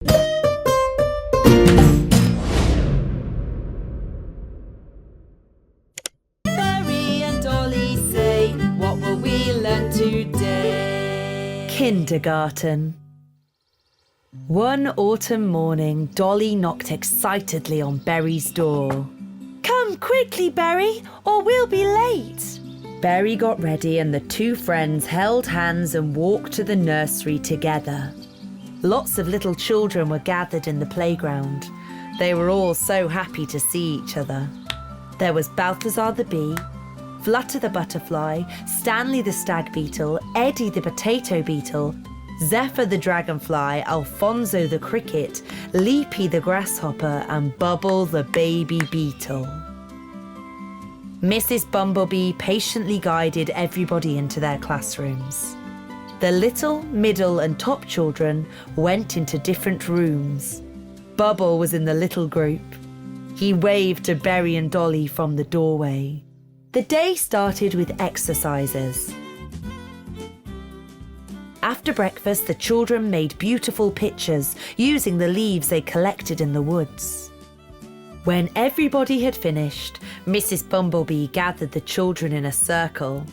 Berry and Dolly say, what will we learn today? Kindergarten. One autumn morning, Dolly knocked excitedly on Berry's door. Come quickly, Berry, or we'll be late. Berry got ready and the two friends held hands and walked to the nursery together. Lots of little children were gathered in the playground. They were all so happy to see each other. There was Balthazar the bee, Flutter the butterfly, Stanley the stag beetle, Eddie the potato beetle, Zephyr the dragonfly, Alfonso the cricket, Leapy the grasshopper, and Bubble the baby beetle. Mrs. Bumblebee patiently guided everybody into their classrooms. The little, middle and top children went into different rooms. Bubble was in the little group. He waved to Berry and Dolly from the doorway. The day started with exercises. After breakfast, the children made beautiful pictures using the leaves they collected in the woods. When everybody had finished, Mrs. Bumblebee gathered the children in a circle.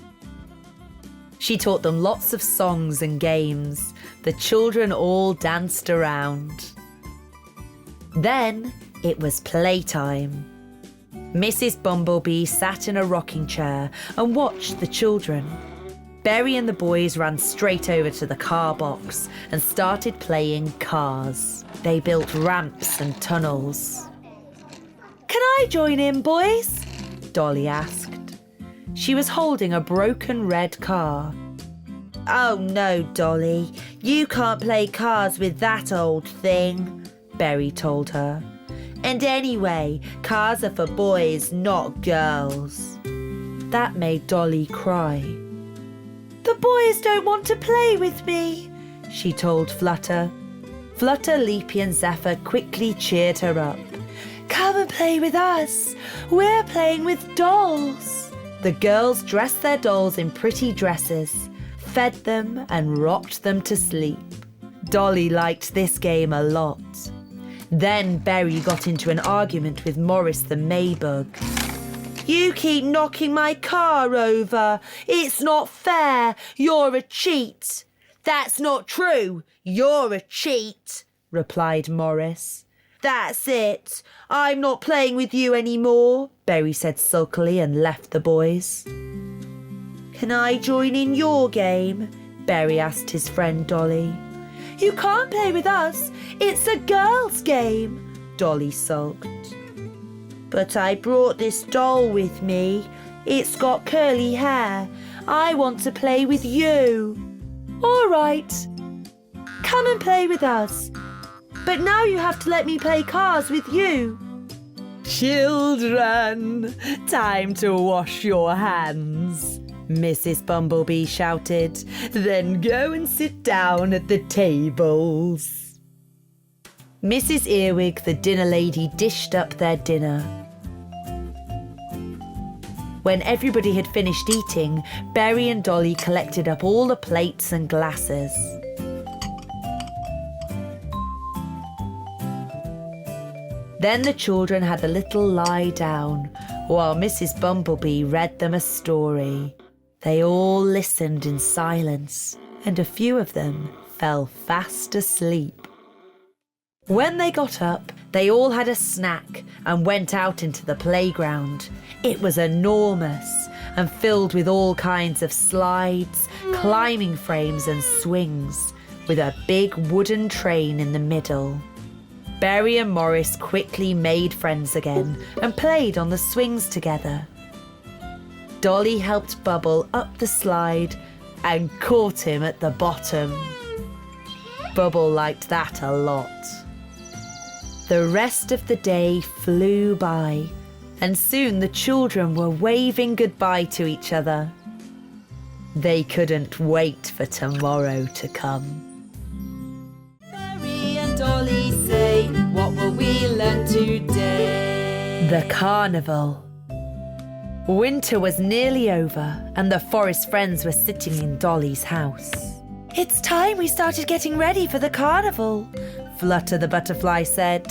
She taught them lots of songs and games. The children all danced around. Then it was playtime. Mrs. Bumblebee sat in a rocking chair and watched the children. Berry and the boys ran straight over to the car box and started playing cars. They built ramps and tunnels. Can I join in, boys? Dolly asked. She was holding a broken red car. Oh no, Dolly, you can't play cars with that old thing, Berry told her. And anyway, cars are for boys, not girls. That made Dolly cry. The boys don't want to play with me, she told Flutter. Flutter, Leapy and Zephyr quickly cheered her up. Come and play with us. We're playing with dolls. The girls dressed their dolls in pretty dresses, fed them and rocked them to sleep. Dolly liked this game a lot. Then Berry got into an argument with Morris the Maybug. You keep knocking my car over. It's not fair. You're a cheat. That's not true. You're a cheat, replied Morris. That's it. I'm not playing with you anymore, Berry said sulkily and left the boys. Can I join in your game? Berry asked his friend Dolly. You can't play with us. It's a girls' game, Dolly sulked. But I brought this doll with me. It's got curly hair. I want to play with you. All right. Come and play with us. But now you have to let me play cars with you. Children, time to wash your hands, Mrs. Bumblebee shouted. Then go and sit down at the tables. Mrs. Earwig, the dinner lady, dished up their dinner. When everybody had finished eating, Berry and Dolly collected up all the plates and glasses. Then the children had a little lie down while Mrs. Bumblebee read them a story. They all listened in silence, and a few of them fell fast asleep. When they got up, they all had a snack and went out into the playground. It was enormous and filled with all kinds of slides, climbing frames and swings, with a big wooden train in the middle. Berry and Morris quickly made friends again and played on the swings together. Dolly helped Bubble up the slide and caught him at the bottom. Bubble liked that a lot. The rest of the day flew by, and soon the children were waving goodbye to each other. They couldn't wait for tomorrow to come. Berry and Dolly say, what will we learn today? The Carnival. Winter was nearly over, and the forest friends were sitting in Dolly's house. It's time we started getting ready for the carnival, Flutter the butterfly said.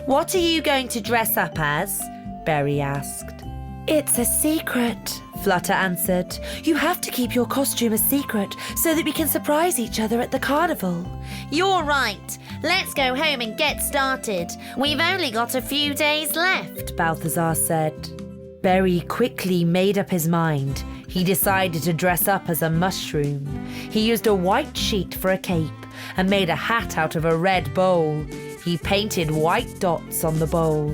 What are you going to dress up as? Berry asked. It's a secret, Flutter answered. You have to keep your costume a secret so that we can surprise each other at the carnival. You're right. Let's go home and get started. We've only got a few days left, Balthazar said. Berry quickly made up his mind. He decided to dress up as a mushroom. He used a white sheet for a cape and made a hat out of a red bowl. He painted white dots on the bowl.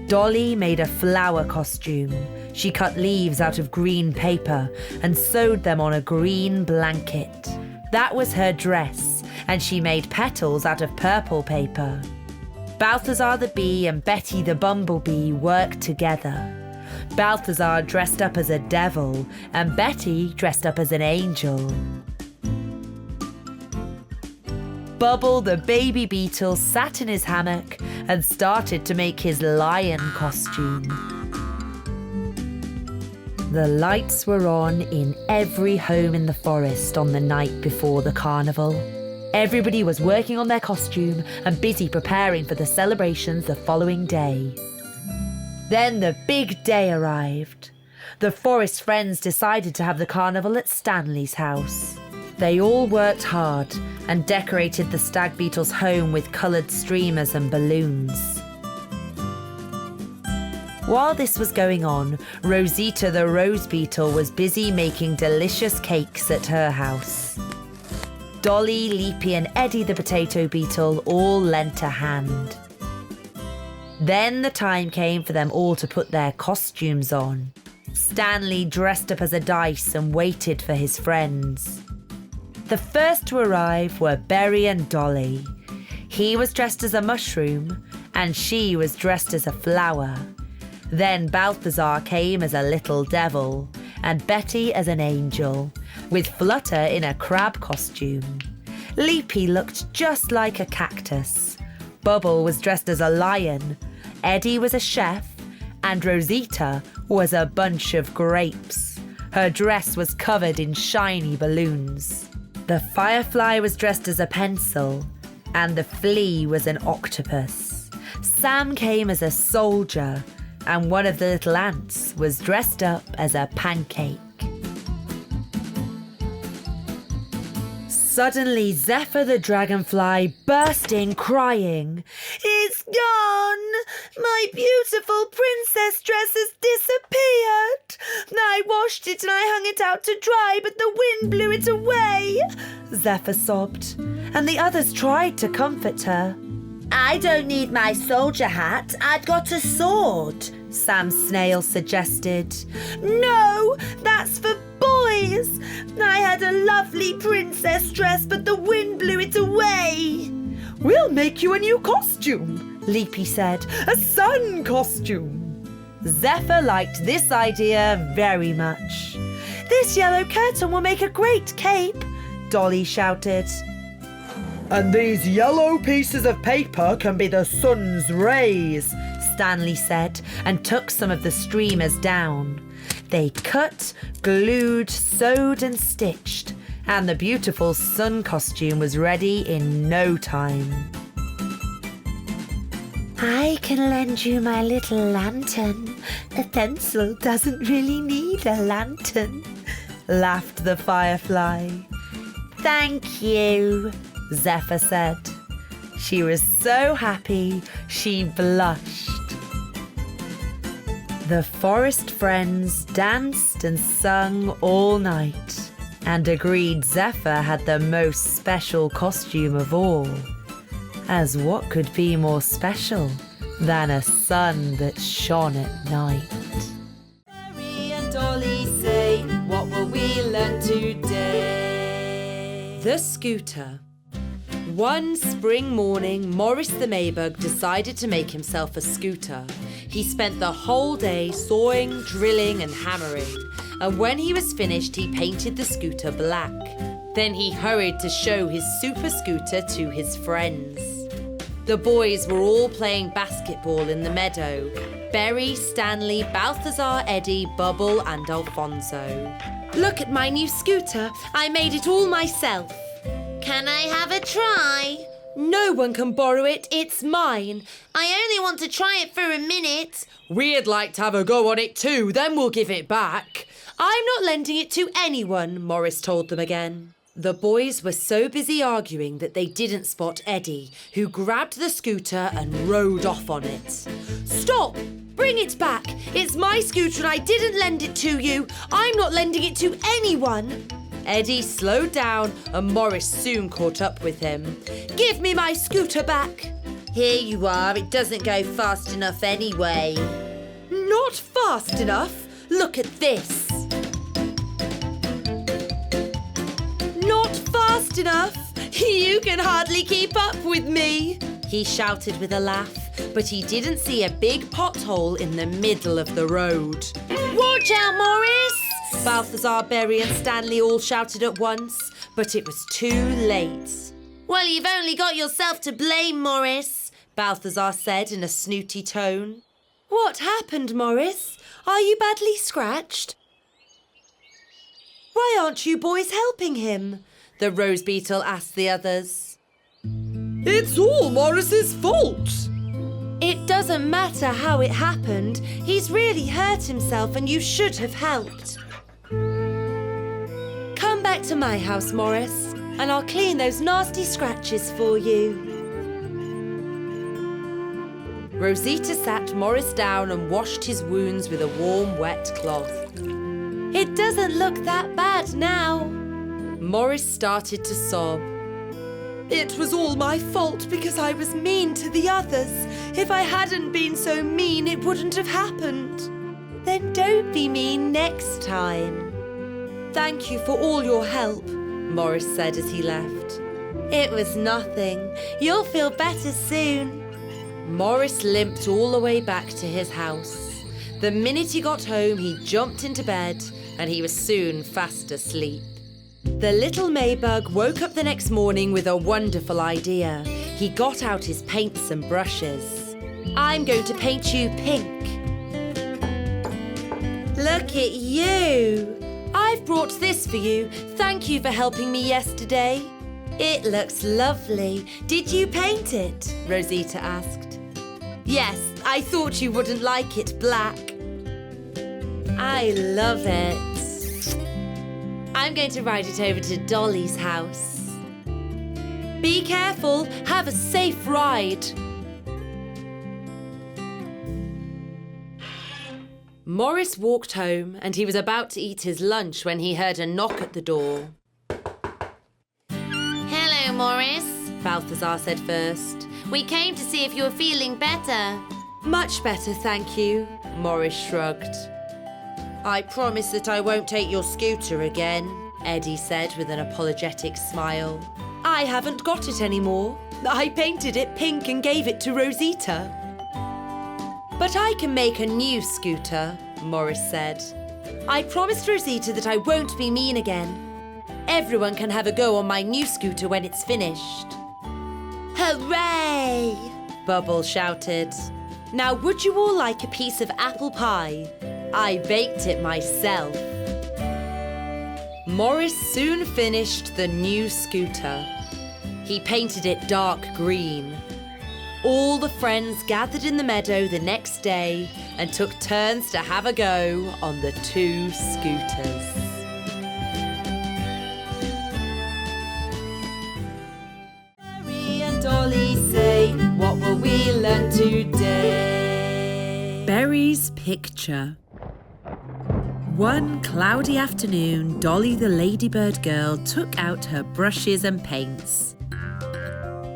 Dolly made a flower costume. She cut leaves out of green paper and sewed them on a green blanket. That was her dress, and she made petals out of purple paper. Balthazar the bee and Betty the bumblebee worked together. Balthazar dressed up as a devil and Betty dressed up as an angel. Bubble the baby beetle sat in his hammock and started to make his lion costume. The lights were on in every home in the forest on the night before the carnival. Everybody was working on their costume and busy preparing for the celebrations the following day. Then the big day arrived. The forest friends decided to have the carnival at Stanley's house. They all worked hard and decorated the stag beetle's home with coloured streamers and balloons. While this was going on, Rosita the rose beetle was busy making delicious cakes at her house. Dolly, Leapy and Eddie the potato beetle all lent a hand. Then the time came for them all to put their costumes on. Stanley dressed up as a dice and waited for his friends. The first to arrive were Berry and Dolly. He was dressed as a mushroom and she was dressed as a flower. Then Balthazar came as a little devil and Betty as an angel, with Flutter in a crab costume. Leapy looked just like a cactus. Bubble was dressed as a lion. Eddie was a chef and Rosita was a bunch of grapes. Her dress was covered in shiny balloons. The firefly was dressed as a pencil and the flea was an octopus. Sam came as a soldier and one of the little ants was dressed up as a pancake. Suddenly, Zephyr the dragonfly burst in crying, "It's gone! My beautiful princess dress has disappeared! I washed it and I hung it out to dry, but the wind blew it away!" Zephyr sobbed, and the others tried to comfort her. "I don't need my soldier hat, I've got a sword," Sam Snail suggested. "No, that's for boys. I had a lovely princess dress, but the wind blew it away." "We'll make you a new costume," Leapy said. "A sun costume." Zephyr liked this idea very much. "This yellow curtain will make a great cape," Dolly shouted. "And these yellow pieces of paper can be the sun's rays," Stanley said, and took some of the streamers down. They cut, glued, sewed and stitched, and the beautiful sun costume was ready in no time. "I can lend you my little lantern. A pencil doesn't really need a lantern," laughed the firefly. "Thank you," Zephyr said. She was so happy she blushed. The forest friends danced and sung all night and agreed Zephyr had the most special costume of all. As what could be more special than a sun that shone at night? Berry and Dolly say, what will we learn today? The scooter. One spring morning, Morris the Maybug decided to make himself a scooter. He spent the whole day sawing, drilling and hammering, and when he was finished, he painted the scooter black. Then he hurried to show his super scooter to his friends. The boys were all playing basketball in the meadow. Berry, Stanley, Balthazar, Eddie, Bubble and Alfonso. "Look at my new scooter. I made it all myself," Can I have a try? No one can borrow it, it's mine. I only want to try it for a minute. We'd like to have a go on it too, then we'll give it back. I'm not lending it to anyone, Morris told them again. The boys were so busy arguing that they didn't spot Eddie, who grabbed the scooter and rode off on it. Stop! Bring it back! It's my scooter and I didn't lend it to you. I'm not lending it to anyone. Eddie slowed down and Morris soon caught up with him. Give me my scooter back. Here you are. It doesn't go fast enough anyway. Not fast enough? Look at this. Not fast enough? You can hardly keep up with me, he shouted with a laugh, but he didn't see a big pothole in the middle of the road. Watch out, Morris! Balthazar, Berry and Stanley all shouted at once, but it was too late. Well, you've only got yourself to blame, Morris, Balthazar said in a snooty tone. What happened, Morris? Are you badly scratched? Why aren't you boys helping him? The rose beetle asked the others. It's all Morris's fault. It doesn't matter how it happened. He's really hurt himself and you should have helped. Come back to my house, Morris, and I'll clean those nasty scratches for you. Rosita sat Morris down and washed his wounds with a warm, wet cloth. It doesn't look that bad now. Morris started to sob. It was all my fault because I was mean to the others. If I hadn't been so mean, it wouldn't have happened. Then don't be mean next time. Thank you for all your help, Morris said as he left. It was nothing. You'll feel better soon. Morris limped all the way back to his house. The minute he got home, he jumped into bed and he was soon fast asleep. The little Maybug woke up the next morning with a wonderful idea. He got out his paints and brushes. I'm going to paint you pink. Look at you. I've brought this for you. Thank you for helping me yesterday. It looks lovely. Did you paint it? Rosita asked. Yes, I thought you wouldn't like it black. I love it. I'm going to ride it over to Dolly's house. Be careful. Have a safe ride. Morris walked home and he was about to eat his lunch when he heard a knock at the door. Hello, Morris, Balthazar said first. We came to see if you were feeling better. Much better, thank you, Morris shrugged. I promise that I won't take your scooter again, Eddie said with an apologetic smile. I haven't got it anymore. I painted it pink and gave it to Rosita. But I can make a new scooter, Morris said. I promised Rosita that I won't be mean again. Everyone can have a go on my new scooter when it's finished. Hooray! Bubble shouted. Now would you all like a piece of apple pie? I baked it myself. Morris soon finished the new scooter. He painted it dark green. All the friends gathered in the meadow the next day and took turns to have a go on the two scooters. Berry and Dolly say, what will we learn today? Berry's picture. One cloudy afternoon, Dolly the ladybird girl took out her brushes and paints.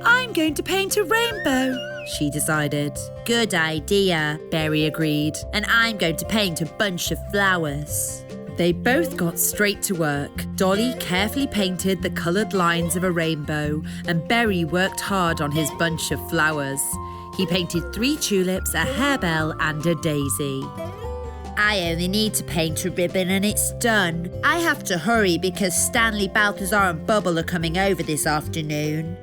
I'm going to paint a rainbow, she decided. Good idea, Berry agreed. And I'm going to paint a bunch of flowers. They both got straight to work. Dolly carefully painted the coloured lines of a rainbow and Berry worked hard on his bunch of flowers. He painted 3 tulips, a harebell and a daisy. I only need to paint a ribbon and it's done. I have to hurry because Stanley, Balthazar and Bubble are coming over this afternoon.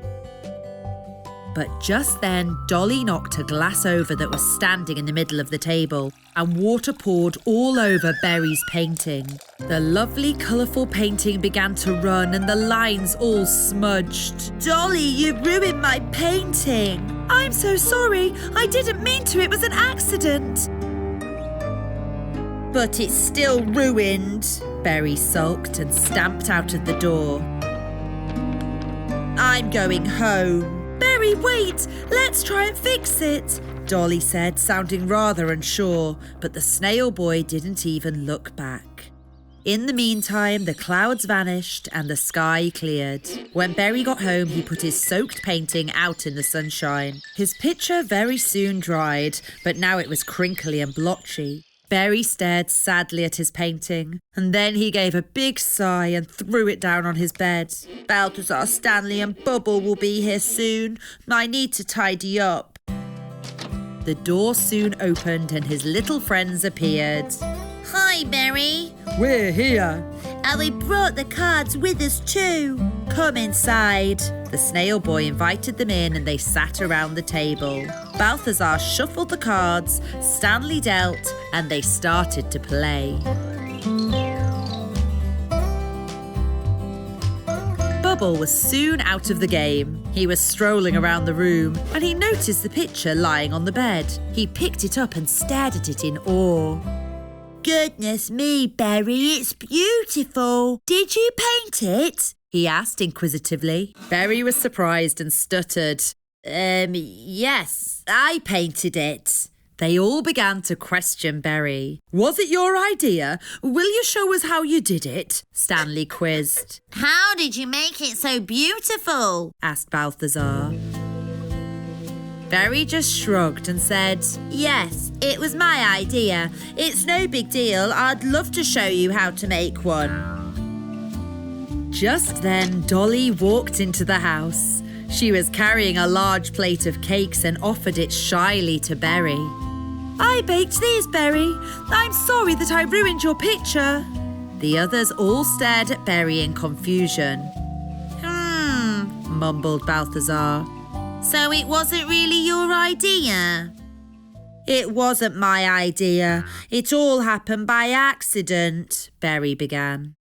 But just then, Dolly knocked a glass over that was standing in the middle of the table, and water poured all over Berry's painting. The lovely, colourful painting began to run and the lines all smudged. "Dolly, you ruined my painting." "I'm so sorry. I didn't mean to. It was an accident." "But it's still ruined." Berry sulked and stamped out of the door. "I'm going home." "Berry, wait! Let's try and fix it," Dolly said, sounding rather unsure, but the snail boy didn't even look back. In the meantime, the clouds vanished and the sky cleared. When Berry got home, he put his soaked painting out in the sunshine. His picture very soon dried, but now it was crinkly and blotchy. Berry stared sadly at his painting, and then he gave a big sigh and threw it down on his bed. "Balthazar, Stanley and Bubble will be here soon. I need to tidy up." The door soon opened and his little friends appeared. Hi, Berry. "We're here." And we brought the cards with us too. "Come inside." The snail boy invited them in and they sat around the table. Balthazar shuffled the cards, Stanley dealt, and they started to play. Bubble was soon out of the game. He was strolling around the room and he noticed the picture lying on the bed. He picked it up and stared at it in awe. "Goodness me, Berry, it's beautiful. Did you paint it?" he asked inquisitively. Berry was surprised and stuttered. Yes, I painted it." They all began to question Berry. "Was it your idea? Will you show us how you did it?" Stanley quizzed. How did you make it so beautiful? Asked Balthazar. Berry just shrugged and said, "Yes, it was my idea. It's no big deal. I'd love to show you how to make one." Just then, Dolly walked into the house. She was carrying a large plate of cakes and offered it shyly to Berry. "I baked these, Berry. I'm sorry that I ruined your picture." The others all stared at Berry in confusion. Mumbled Balthazar. So it wasn't really your idea? "It wasn't my idea. It all happened by accident," Berry began.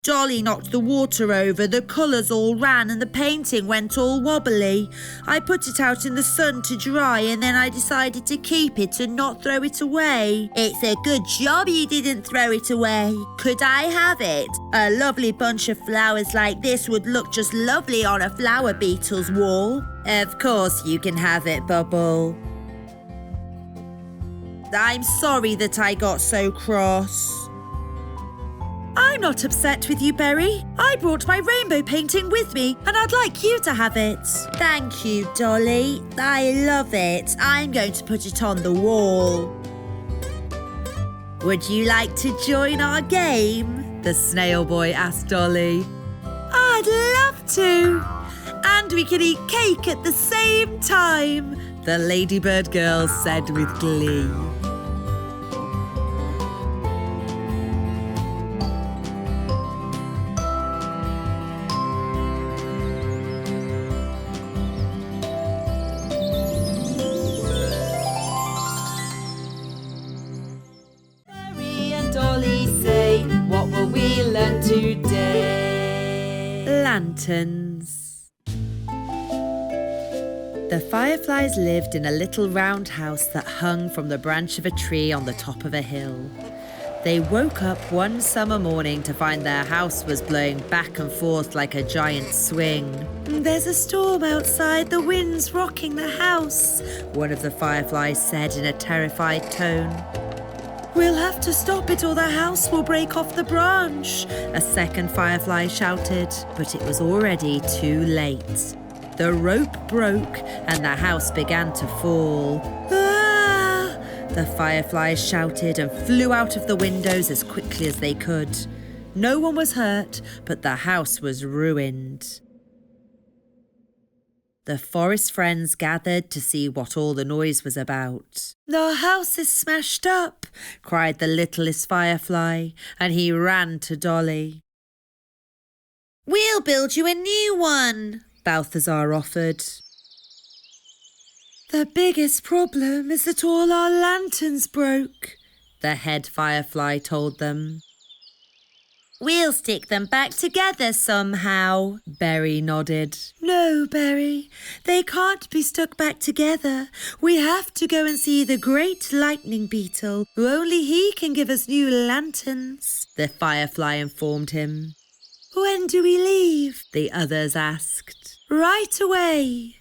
"Dolly knocked the water over, the colours all ran and the painting went all wobbly. I put it out in the sun to dry and then I decided to keep it and not throw it away." "It's a good job you didn't throw it away. Could I have it? A lovely bunch of flowers like this would look just lovely on a flower beetle's wall." "Of course you can have it, Bubble." "I'm sorry that I got so cross." "I'm not upset with you, Berry. I brought my rainbow painting with me and I'd like you to have it." "Thank you, Dolly. I love it. I'm going to put it on the wall." "Would you like to join our game?" the snail boy asked Dolly. "I'd love to. And we can eat cake at the same time," the ladybird girls said with glee. Berry and Dolly say, what will we learn today? Lanterns. The fireflies lived in a little round house that hung from the branch of a tree on the top of a hill. They woke up one summer morning to find their house was blowing back and forth like a giant swing. "There's a storm outside, the wind's rocking the house," one of the fireflies said in a terrified tone. "We'll have to stop it or the house will break off the branch," a second firefly shouted, but it was already too late. The rope broke and the house began to fall. "Ah!" the fireflies shouted and flew out of the windows as quickly as they could. No one was hurt, but the house was ruined. The forest friends gathered to see what all the noise was about. "Our house is smashed up," cried the littlest firefly, and he ran to Dolly. We'll build you a new one, Balthazar offered. The biggest problem is that all our lanterns broke, the head firefly told them. We'll stick them back together somehow, Berry nodded. No, Berry, they can't be stuck back together. We have to go and see the great lightning beetle. Only he can give us new lanterns, the firefly informed him. When do we leave? The others asked. Right away.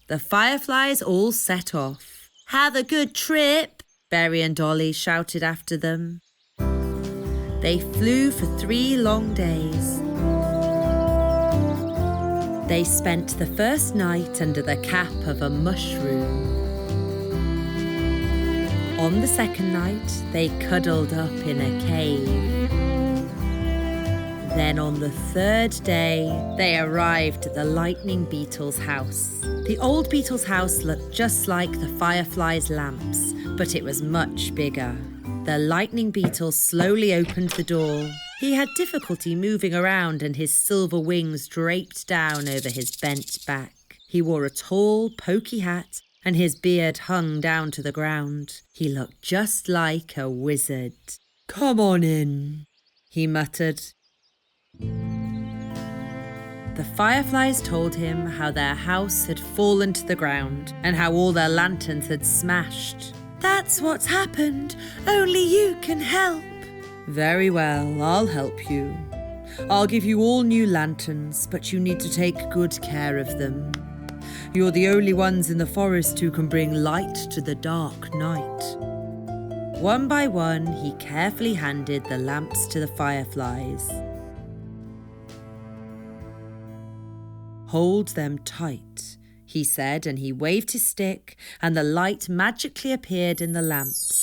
The fireflies all set off. Have a good trip, Berry and Dolly shouted after them. They flew for 3 long days. They spent the first night under the cap of a mushroom. On the second night, they cuddled up in a cave. Then on the 3rd day, they arrived at the lightning beetle's house. The old beetle's house looked just like the firefly's lamps, but it was much bigger. The lightning beetle slowly opened the door. He had difficulty moving around and his silver wings draped down over his bent back. He wore a tall, poky hat and his beard hung down to the ground. He looked just like a wizard. Come on in, he muttered. The fireflies told him how their house had fallen to the ground and how all their lanterns had smashed. That's what's happened. Only you can help. Very well, I'll help you. I'll give you all new lanterns, but you need to take good care of them. You're the only ones in the forest who can bring light to the dark night. One by one, he carefully handed the lamps to the fireflies. Hold them tight, he said, and he waved his stick, and the light magically appeared in the lamps.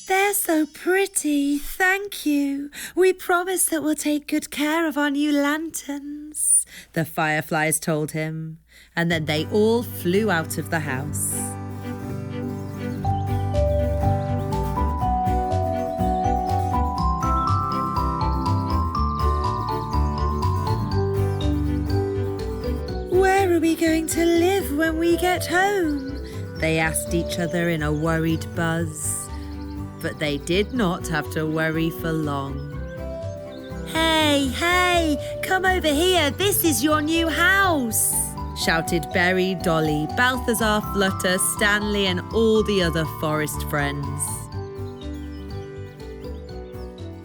They're so pretty, thank you. We promise that we'll take good care of our new lanterns, the fireflies told him, and then they all flew out of the house. Where are we going to live when we get home? They asked each other in a worried buzz. But they did not have to worry for long. Hey, come over here. This is your new house, shouted Berry, Dolly, Balthazar, Flutter, Stanley, and all the other forest friends.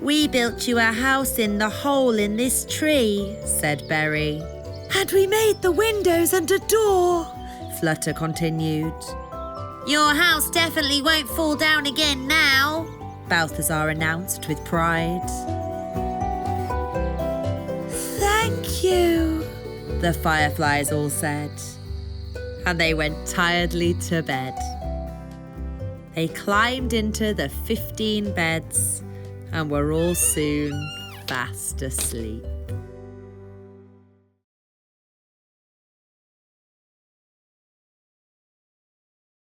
We built you a house in the hole in this tree, said Berry. And we made the windows and a door, Flutter continued. Your house definitely won't fall down again now, Balthazar announced with pride. Thank you, the fireflies all said, and they went tiredly to bed. They climbed into the 15 beds and were all soon fast asleep.